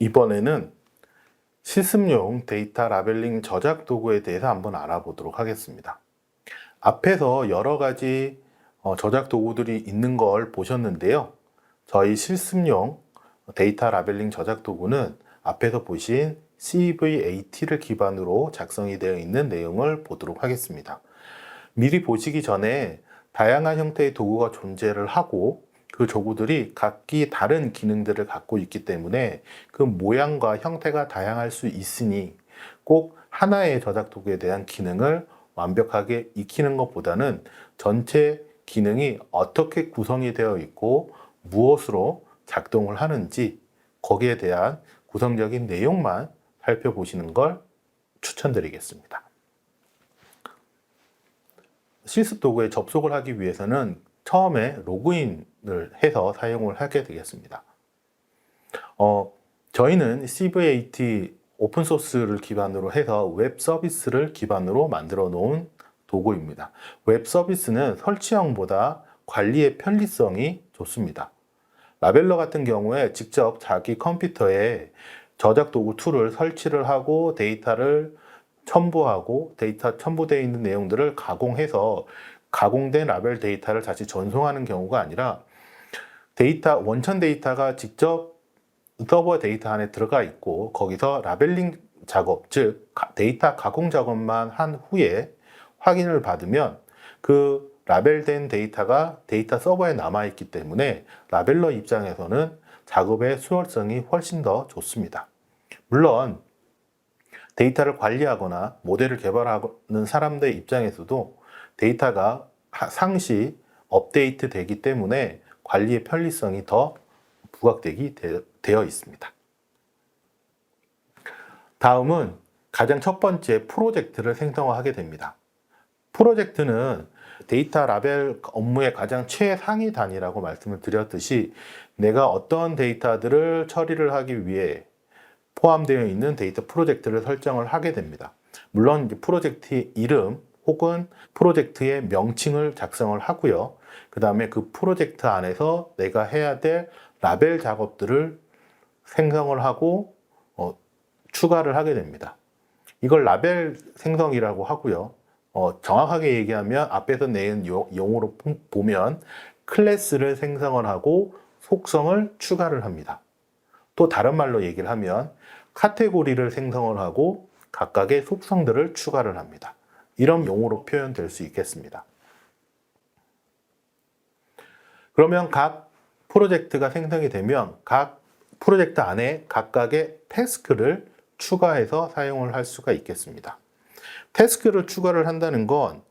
이번에는 실습용 데이터 라벨링 저작 도구에 대해서 한번 알아보도록 하겠습니다. 앞에서 여러 가지 저작 도구들이 있는 걸 보셨는데요. 저희 실습용 데이터 라벨링 저작 도구는 앞에서 보신 CVAT를 기반으로 작성이 되어 있는 내용을 보도록 하겠습니다. 미리 보시기 전에 다양한 형태의 도구가 존재를 하고 그 도구들이 각기 다른 기능들을 갖고 있기 때문에 그 모양과 형태가 다양할 수 있으니 꼭 하나의 저작 도구에 대한 기능을 완벽하게 익히는 것보다는 전체 기능이 어떻게 구성이 되어 있고 무엇으로 작동을 하는지 거기에 대한 구성적인 내용만 살펴보시는 걸 추천드리겠습니다. 실습 도구에 접속을 하기 위해서는 처음에 로그인을 해서 사용을 하게 되겠습니다. 저희는 CVAT 오픈소스를 기반으로 해서 웹 서비스를 기반으로 만들어 놓은 도구입니다. 웹 서비스는 설치형보다 관리의 편리성이 좋습니다. 라벨러 같은 경우에 직접 자기 컴퓨터에 저작 도구 툴을 설치를 하고 데이터를 첨부하고 데이터 첨부되어 있는 내용들을 가공해서 가공된 라벨 데이터를 다시 전송하는 경우가 아니라 원천 데이터가 직접 서버 데이터 안에 들어가 있고 거기서 라벨링 작업, 즉 데이터 가공 작업만 한 후에 확인을 받으면 그 라벨된 데이터가 데이터 서버에 남아있기 때문에 라벨러 입장에서는 작업의 수월성이 훨씬 더 좋습니다. 물론 데이터를 관리하거나 모델을 개발하는 사람들 입장에서도 데이터가 상시 업데이트 되기 때문에 관리의 편리성이 더 부각되게 되어 있습니다. 다음은 가장 첫 번째 프로젝트를 생성하게 됩니다. 프로젝트는 데이터 라벨 업무의 가장 최상위 단위라고 말씀을 드렸듯이 내가 어떤 데이터들을 처리를 하기 위해 포함되어 있는 데이터 프로젝트를 설정을 하게 됩니다. 물론 프로젝트의 이름 혹은 프로젝트의 명칭을 작성을 하고요. 그 다음에 그 프로젝트 안에서 내가 해야 될 라벨 작업들을 생성을 하고 추가를 하게 됩니다. 이걸 라벨 생성이라고 하고요. 정확하게 얘기하면 앞에서 낸 용어로 보면 클래스를 생성을 하고 속성을 추가를 합니다. 또 다른 말로 얘기를 하면 카테고리를 생성을 하고 각각의 속성들을 추가를 합니다. 이런 용어로 표현될 수 있겠습니다. 그러면 각 프로젝트가 생성이 되면 각 프로젝트 안에 각각의 태스크를 추가해서 사용을 할 수가 있겠습니다. 태스크를 추가를 한다는 건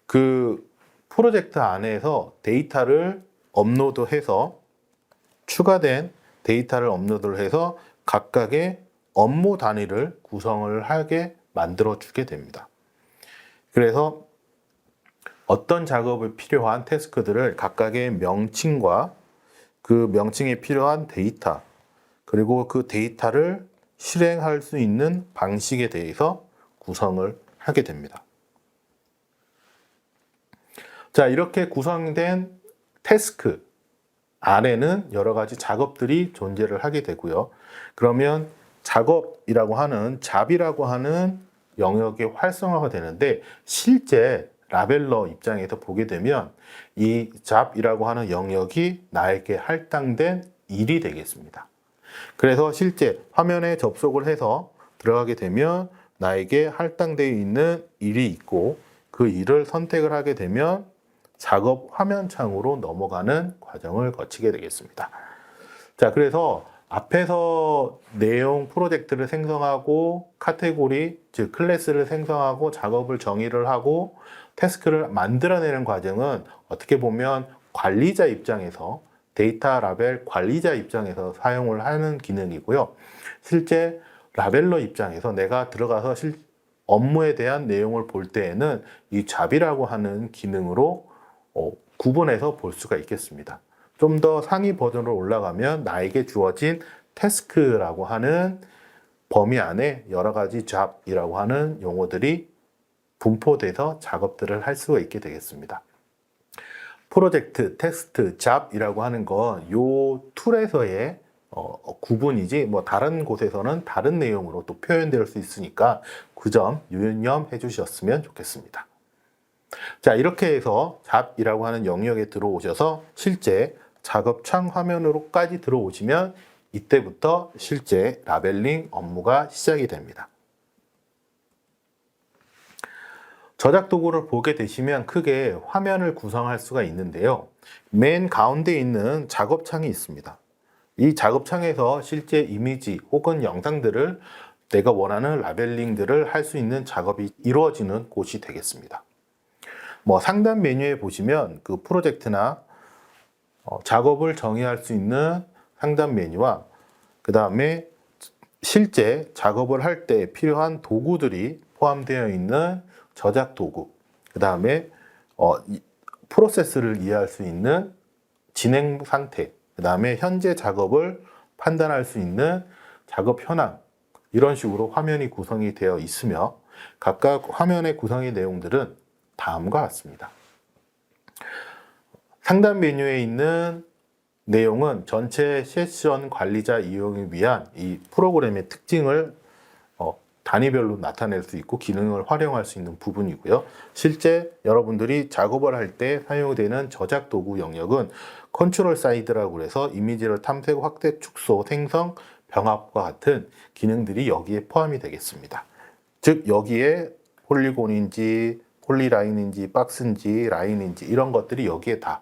그 프로젝트 안에서 데이터를 업로드해서 추가된 데이터를 업로드를 해서 각각의 업무 단위를 구성을 하게 만들어 주게 됩니다. 그래서 어떤 작업이 필요한 태스크들을 각각의 명칭과 그 명칭에 필요한 데이터 그리고 그 데이터를 실행할 수 있는 방식에 대해서 구성을 하게 됩니다. 자, 이렇게 구성된 태스크 안에는 여러 가지 작업들이 존재를 하게 되고요. 그러면 작업이라고 하는 잡이라고 하는 영역이 활성화가 되는데 실제 라벨러 입장에서 보게 되면 이 잡이라고 하는 영역이 나에게 할당된 일이 되겠습니다. 그래서 실제 화면에 접속을 해서 들어가게 되면 나에게 할당되어 있는 일이 있고 그 일을 선택을 하게 되면 작업 화면 창으로 넘어가는 과정을 거치게 되겠습니다. 자, 그래서 앞에서 내용 프로젝트를 생성하고 카테고리, 즉 클래스를 생성하고 작업을 정의를 하고 태스크를 만들어내는 과정은 어떻게 보면 관리자 입장에서 데이터 라벨 관리자 입장에서 사용을 하는 기능이고요. 실제 라벨러 입장에서 내가 들어가서 업무에 대한 내용을 볼 때에는 이 잡이라고 하는 기능으로 구분해서 볼 수가 있겠습니다. 좀 더 상위 버전으로 올라가면 나에게 주어진 태스크라고 하는 범위 안에 여러 가지 잡이라고 하는 용어들이 분포돼서 작업들을 할 수가 있게 되겠습니다. 프로젝트, 텍스트, 잡이라고 하는 건 이 툴에서의 구분이지 뭐 다른 곳에서는 다른 내용으로 또 표현될 수 있으니까 그 점 유념해 주셨으면 좋겠습니다. 자, 이렇게 해서 잡이라고 하는 영역에 들어오셔서 실제 작업창 화면으로까지 들어오시면 이때부터 실제 라벨링 업무가 시작이 됩니다. 저작 도구를 보게 되시면 크게 화면을 구성할 수가 있는데요. 맨 가운데 있는 작업창이 있습니다. 이 작업창에서 실제 이미지 혹은 영상들을 내가 원하는 라벨링들을 할 수 있는 작업이 이루어지는 곳이 되겠습니다. 뭐 상단 메뉴에 보시면 그 프로젝트나 작업을 정의할 수 있는 상단 메뉴와 그 다음에 실제 작업을 할 때 필요한 도구들이 포함되어 있는 저작 도구, 그 다음에 프로세스를 이해할 수 있는 진행 상태, 그 다음에 현재 작업을 판단할 수 있는 작업 현황, 이런 식으로 화면이 구성이 되어 있으며 각각 화면의 구성의 내용들은 다음과 같습니다. 상단 메뉴에 있는 내용은 전체 세션 관리자 이용을 위한 이 프로그램의 특징을 단위별로 나타낼 수 있고 기능을 활용할 수 있는 부분이고요. 실제 여러분들이 작업을 할 때 사용되는 저작 도구 영역은 컨트롤 사이드라고 해서 이미지를 탐색, 확대, 축소, 생성, 병합과 같은 기능들이 여기에 포함이 되겠습니다. 즉 여기에 폴리곤인지 폴리라인인지 박스인지 라인인지 이런 것들이 여기에 다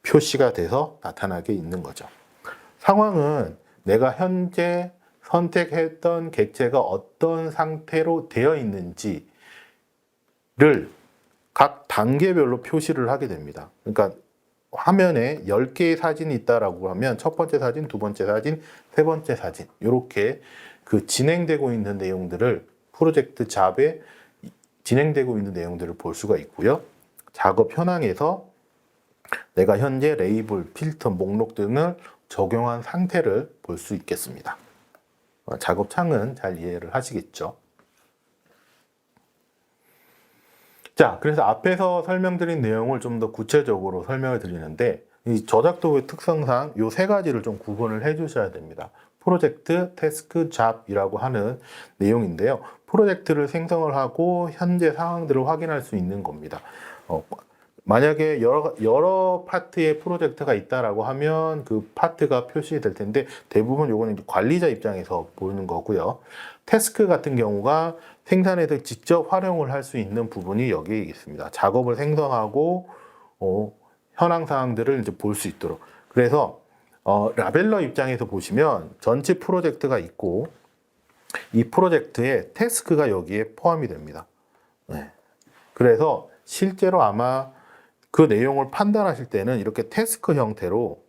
표시가 돼서 나타나게 있는 거죠. 상황은 내가 현재 선택했던 객체가 어떤 상태로 되어 있는지를 각 단계별로 표시를 하게 됩니다. 그러니까 화면에 10개의 사진이 있다라고 하면 첫 번째 사진, 두 번째 사진, 세 번째 사진 이렇게 그 진행되고 있는 내용들을 프로젝트 잡에 진행되고 있는 내용들을 볼 수가 있고요. 작업 현황에서 내가 현재 레이블, 필터, 목록 등을 적용한 상태를 볼 수 있겠습니다. 작업창은 잘 이해를 하시겠죠? 자, 그래서 앞에서 설명드린 내용을 좀 더 구체적으로 설명을 드리는데 이 저작 도구의 특성상 이 세 가지를 좀 구분을 해 주셔야 됩니다. 프로젝트, 태스크, 잡이라고 하는 내용인데요. 프로젝트를 생성을 하고 현재 상황들을 확인할 수 있는 겁니다. 만약에 여러 파트의 프로젝트가 있다라고 하면 그 파트가 표시될 텐데 대부분 요거는 관리자 입장에서 보이는 거고요. 태스크 같은 경우가 생산에서 직접 활용을 할 수 있는 부분이 여기에 있습니다. 작업을 생성하고 현황 사항들을 이제 볼 수 있도록. 그래서 라벨러 입장에서 보시면 전체 프로젝트가 있고 이 프로젝트에 태스크가 여기에 포함이 됩니다. 네. 그래서 실제로 아마 그 내용을 판단하실 때는 이렇게 태스크 형태로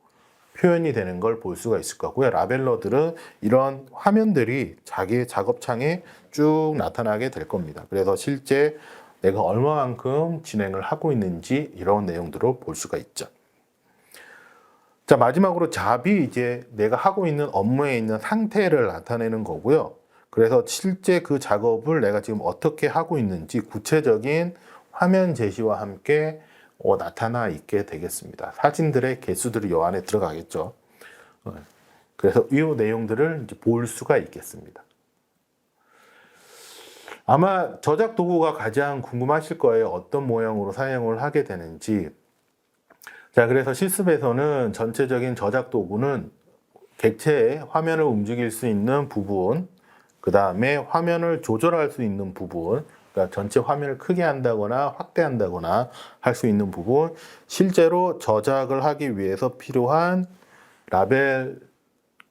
표현이 되는 걸 볼 수가 있을 거고요. 라벨러들은 이런 화면들이 자기의 작업창에 쭉 나타나게 될 겁니다. 그래서 실제 내가 얼마만큼 진행을 하고 있는지 이런 내용들을 볼 수가 있죠. 자, 마지막으로 잡이 이제 내가 하고 있는 업무에 있는 상태를 나타내는 거고요. 그래서 실제 그 작업을 내가 지금 어떻게 하고 있는지 구체적인 화면 제시와 함께 나타나 있게 되겠습니다. 사진들의 개수들이 이 안에 들어가겠죠. 그래서 이 내용들을 이제 볼 수가 있겠습니다. 아마 저작 도구가 가장 궁금하실 거예요. 어떤 모양으로 사용을 하게 되는지. 자, 그래서 실습에서는 전체적인 저작 도구는 객체의 화면을 움직일 수 있는 부분, 그 다음에 화면을 조절할 수 있는 부분, 그러니까 전체 화면을 크게 한다거나 확대한다거나 할 수 있는 부분, 실제로 저작을 하기 위해서 필요한 라벨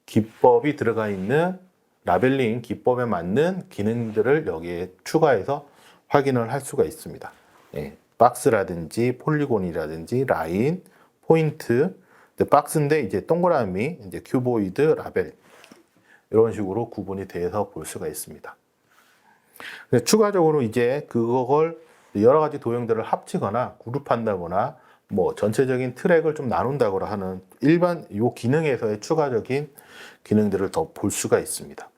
기법이 들어가 있는 라벨링 기법에 맞는 기능들을 여기에 추가해서 확인을 할 수가 있습니다. 예, 박스라든지 폴리곤이라든지 라인, 포인트, 박스인데 이제 동그라미, 이제 큐보이드, 라벨 이런 식으로 구분이 돼서 볼 수가 있습니다. 추가적으로 이제 그걸 여러 가지 도형들을 합치거나 그룹한다거나 뭐 전체적인 트랙을 좀 나눈다거나 하는 일반 요 기능에서의 추가적인 기능들을 더 볼 수가 있습니다.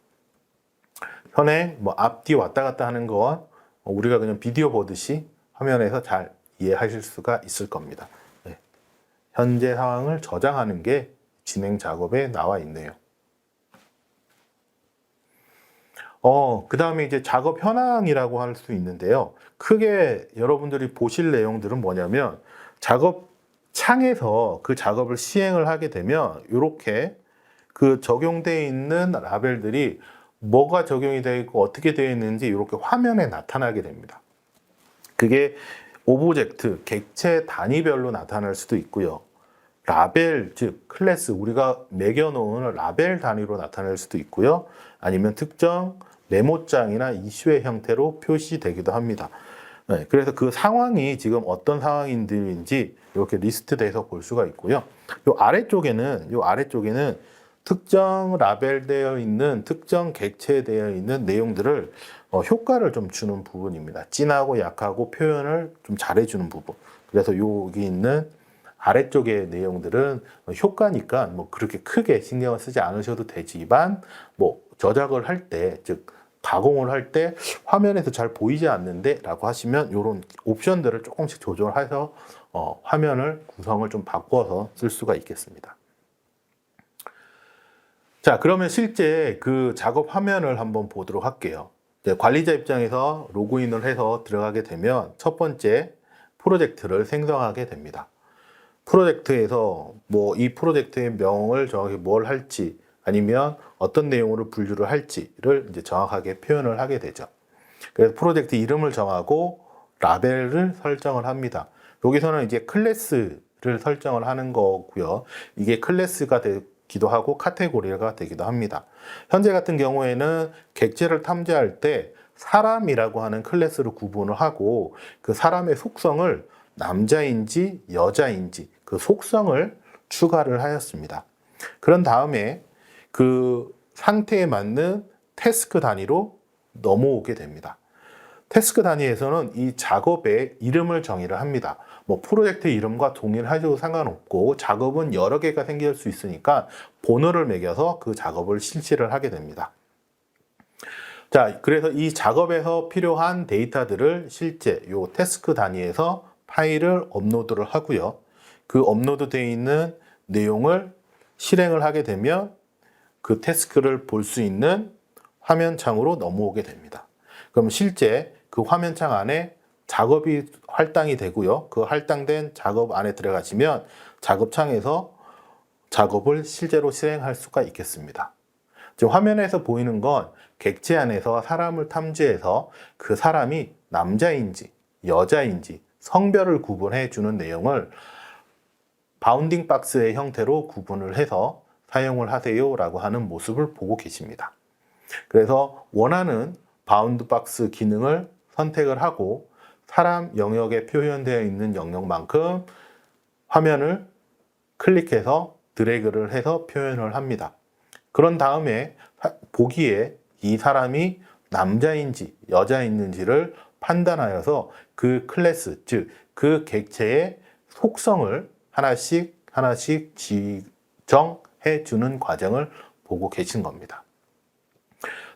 현행 뭐 앞뒤 왔다 갔다 하는 건 우리가 그냥 비디오 보듯이 화면에서 잘 이해하실 수가 있을 겁니다. 네. 현재 상황을 저장하는 게 진행 작업에 나와 있네요. 그 다음에 이제 작업 현황이라고 할 수 있는데요. 크게 여러분들이 보실 내용들은 뭐냐면 작업 창에서 그 작업을 시행을 하게 되면 이렇게 그 적용되어 있는 라벨들이 뭐가 적용이 되어 있고 어떻게 되어 있는지 이렇게 화면에 나타나게 됩니다. 그게 오브젝트, 객체 단위별로 나타날 수도 있고요. 라벨, 즉 클래스, 우리가 매겨놓은 라벨 단위로 나타낼 수도 있고요. 아니면 특정 메모장이나 이슈의 형태로 표시되기도 합니다. 네, 그래서 그 상황이 지금 어떤 상황인지 이렇게 리스트돼서 볼 수가 있고요. 요 아래쪽에는 특정 라벨되어 있는 특정 객체되어 있는 내용들을 효과를 좀 주는 부분입니다. 진하고 약하고 표현을 좀 잘해주는 부분. 그래서 여기 있는 아래쪽의 내용들은 효과니까 뭐 그렇게 크게 신경을 쓰지 않으셔도 되지만 뭐 저작을 할 때, 즉 가공을 할 때 화면에서 잘 보이지 않는데 라고 하시면 이런 옵션들을 조금씩 조절해서 화면을 구성을 좀 바꿔서 쓸 수가 있겠습니다. 자, 그러면 실제 그 작업 화면을 한번 보도록 할게요. 관리자 입장에서 로그인을 해서 들어가게 되면 첫 번째 프로젝트를 생성하게 됩니다. 프로젝트에서 뭐 이 프로젝트의 명을 정확히 뭘 할지 아니면 어떤 내용으로 분류를 할지를 이제 정확하게 표현을 하게 되죠. 그래서 프로젝트 이름을 정하고 라벨을 설정을 합니다. 여기서는 이제 클래스를 설정을 하는 거고요. 이게 클래스가 되기도 하고 카테고리가 되기도 합니다. 현재 같은 경우에는 객체를 탐지할 때 사람이라고 하는 클래스로 구분을 하고 그 사람의 속성을 남자인지 여자인지 그 속성을 추가를 하였습니다. 그런 다음에 그 상태에 맞는 태스크 단위로 넘어오게 됩니다. 태스크 단위에서는 이 작업의 이름을 정의를 합니다. 뭐 프로젝트 이름과 동일하셔도 상관없고 작업은 여러 개가 생길 수 있으니까 번호를 매겨서 그 작업을 실시를 하게 됩니다. 자, 그래서 이 작업에서 필요한 데이터들을 실제 요 태스크 단위에서 파일을 업로드를 하고요. 그 업로드 되어 있는 내용을 실행을 하게 되면 그 태스크를 볼 수 있는 화면창으로 넘어오게 됩니다. 그럼 실제 그 화면창 안에 작업이 할당이 되고요. 그 할당된 작업 안에 들어가시면 작업창에서 작업을 실제로 실행할 수가 있겠습니다. 지금 화면에서 보이는 건 객체 안에서 사람을 탐지해서 그 사람이 남자인지 여자인지 성별을 구분해 주는 내용을 바운딩 박스의 형태로 구분을 해서 사용을 하세요 라고 하는 모습을 보고 계십니다. 그래서 원하는 바운드 박스 기능을 선택을 하고 사람 영역에 표현되어 있는 영역만큼 화면을 클릭해서 드래그를 해서 표현을 합니다. 그런 다음에 보기에 이 사람이 남자인지 여자인지를 판단하여서 그 클래스, 즉 그 객체의 속성을 하나씩 지정해 주는 과정을 보고 계신 겁니다.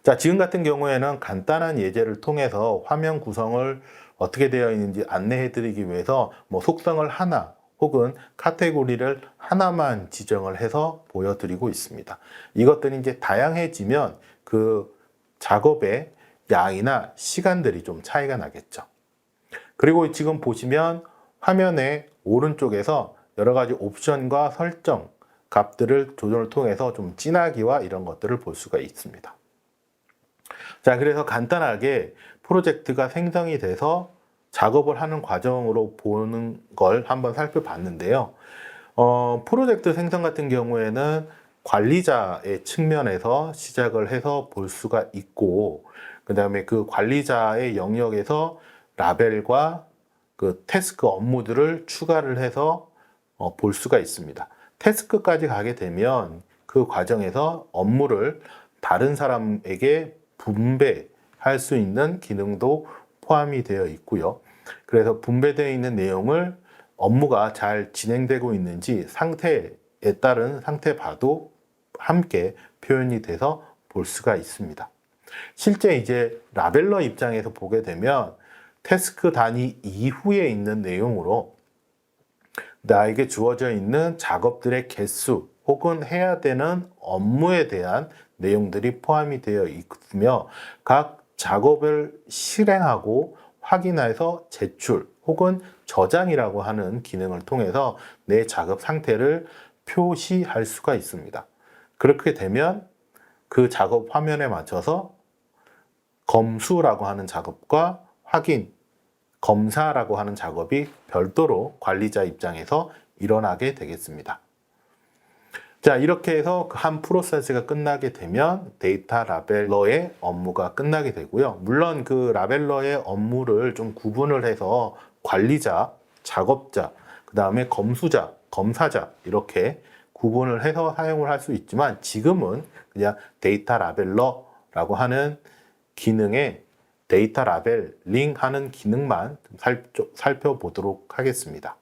자, 지금 같은 경우에는 간단한 예제를 통해서 화면 구성을 어떻게 되어 있는지 안내해 드리기 위해서 뭐 속성을 하나 혹은 카테고리를 하나만 지정을 해서 보여드리고 있습니다. 이것들이 이제 다양해지면 그 작업의 양이나 시간들이 좀 차이가 나겠죠. 그리고 지금 보시면 화면의 오른쪽에서 여러 가지 옵션과 설정 값들을 조절을 통해서 좀 진하기와 이런 것들을 볼 수가 있습니다. 자, 그래서 간단하게 프로젝트가 생성이 돼서 작업을 하는 과정으로 보는 걸 한번 살펴봤는데요. 프로젝트 생성 같은 경우에는 관리자의 측면에서 시작을 해서 볼 수가 있고, 그 다음에 그 관리자의 영역에서 라벨과 그 태스크 업무들을 추가를 해서 볼 수가 있습니다. 태스크까지 가게 되면 그 과정에서 업무를 다른 사람에게 분배할 수 있는 기능도 포함이 되어 있고요. 그래서 분배되어 있는 내용을 업무가 잘 진행되고 있는지 상태에 따른 상태바도 함께 표현이 돼서 볼 수가 있습니다. 실제 이제 라벨러 입장에서 보게 되면 태스크 단위 이후에 있는 내용으로 나에게 주어져 있는 작업들의 개수 혹은 해야 되는 업무에 대한 내용들이 포함이 되어 있으며 각 작업을 실행하고 확인해서 제출 혹은 저장이라고 하는 기능을 통해서 내 작업 상태를 표시할 수가 있습니다. 그렇게 되면 그 작업 화면에 맞춰서 검수라고 하는 작업과 확인, 검사라고 하는 작업이 별도로 관리자 입장에서 일어나게 되겠습니다. 자, 이렇게 해서 한 프로세스가 끝나게 되면 데이터 라벨러의 업무가 끝나게 되고요. 물론 그 라벨러의 업무를 좀 구분을 해서 관리자, 작업자, 그 다음에 검수자, 검사자 이렇게 구분을 해서 사용을 할 수 있지만 지금은 그냥 데이터 라벨러라고 하는 기능에 데이터 라벨링 하는 기능만 살펴보도록 하겠습니다.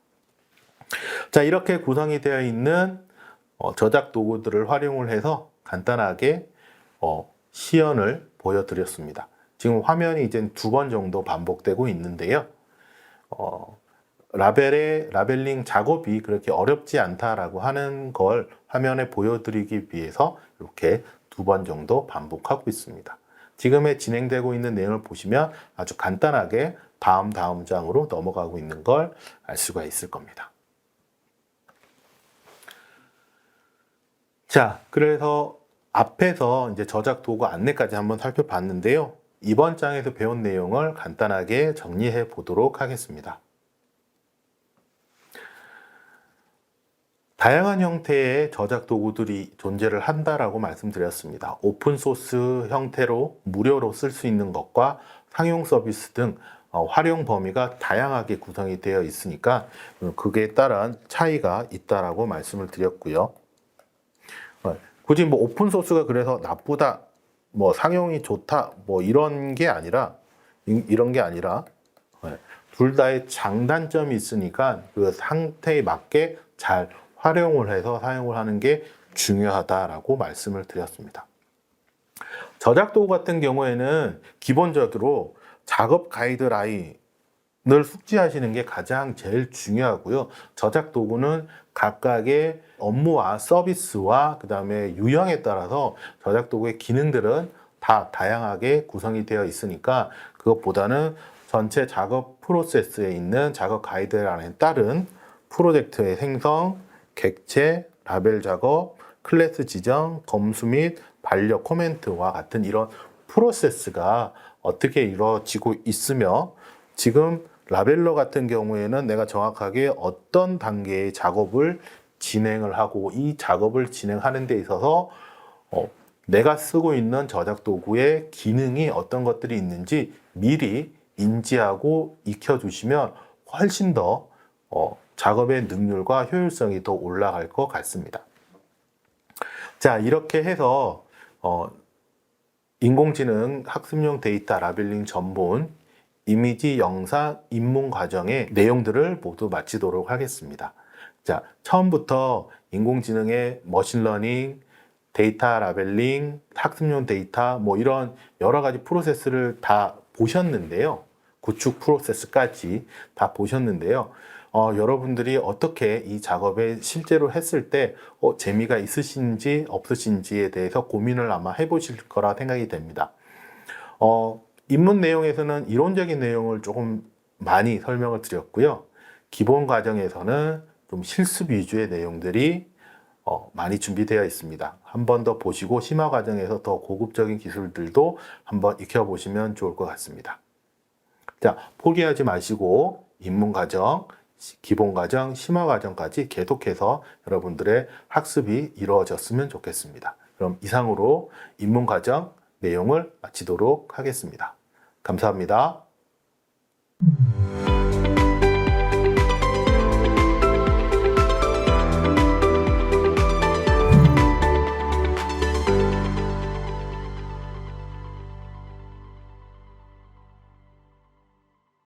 자, 이렇게 구성이 되어 있는 저작 도구들을 활용을 해서 간단하게 시연을 보여드렸습니다. 지금 화면이 이제 2번 정도 반복되고 있는데요. 라벨링 작업이 그렇게 어렵지 않다라고 하는 걸 화면에 보여드리기 위해서 이렇게 2번 정도 반복하고 있습니다. 지금의 진행되고 있는 내용을 보시면 아주 간단하게 다음 장으로 넘어가고 있는 걸 알 수가 있을 겁니다. 자, 그래서 앞에서 이제 저작 도구 안내까지 한번 살펴봤는데요. 이번 장에서 배운 내용을 간단하게 정리해 보도록 하겠습니다. 다양한 형태의 저작 도구들이 존재를 한다라고 말씀드렸습니다. 오픈소스 형태로 무료로 쓸 수 있는 것과 상용 서비스 등 활용 범위가 다양하게 구성이 되어 있으니까 그에 따른 차이가 있다라고 말씀을 드렸고요. 굳이 뭐 오픈소스가 그래서 나쁘다, 뭐 상용이 좋다, 뭐 이런 게 아니라 둘 다의 장단점이 있으니까 그 상태에 맞게 잘 활용을 해서 사용을 하는 게 중요하다라고 말씀을 드렸습니다. 저작 도구 같은 경우에는 기본적으로 작업 가이드라인을 숙지하시는 게 가장 제일 중요하고요. 저작 도구는 각각의 업무와 서비스와 그 다음에 유형에 따라서 저작 도구의 기능들은 다 다양하게 구성이 되어 있으니까 그것보다는 전체 작업 프로세스에 있는 작업 가이드라인에 따른 프로젝트의 생성, 객체, 라벨 작업, 클래스 지정, 검수 및 반려 코멘트와 같은 이런 프로세스가 어떻게 이루어지고 있으며 지금 라벨러 같은 경우에는 내가 정확하게 어떤 단계의 작업을 진행을 하고 이 작업을 진행하는 데 있어서 내가 쓰고 있는 저작 도구의 기능이 어떤 것들이 있는지 미리 인지하고 익혀주시면 훨씬 더 작업의 능률과 효율성이 더 올라갈 것 같습니다. 자, 이렇게 해서 인공지능 학습용 데이터 라벨링 전문 이미지, 영상, 입문 과정의 내용들을 모두 마치도록 하겠습니다. 자, 처음부터 인공지능의 머신러닝, 데이터 라벨링, 학습용 데이터 뭐 이런 여러 가지 프로세스를 다 보셨는데요. 구축 프로세스까지 다 보셨는데요. 여러분들이 어떻게 이 작업에 실제로 했을 때 재미가 있으신지 없으신지에 대해서 고민을 아마 해보실 거라 생각이 됩니다. 입문 내용에서는 이론적인 내용을 조금 많이 설명을 드렸고요. 기본 과정에서는 좀 실습 위주의 내용들이 많이 준비되어 있습니다. 한 번 더 보시고 심화 과정에서 더 고급적인 기술들도 한번 익혀보시면 좋을 것 같습니다. 자, 포기하지 마시고 입문 과정, 기본 과정, 심화 과정까지 계속해서 여러분들의 학습이 이루어졌으면 좋겠습니다. 그럼 이상으로 입문 과정 내용을 마치도록 하겠습니다. 감사합니다.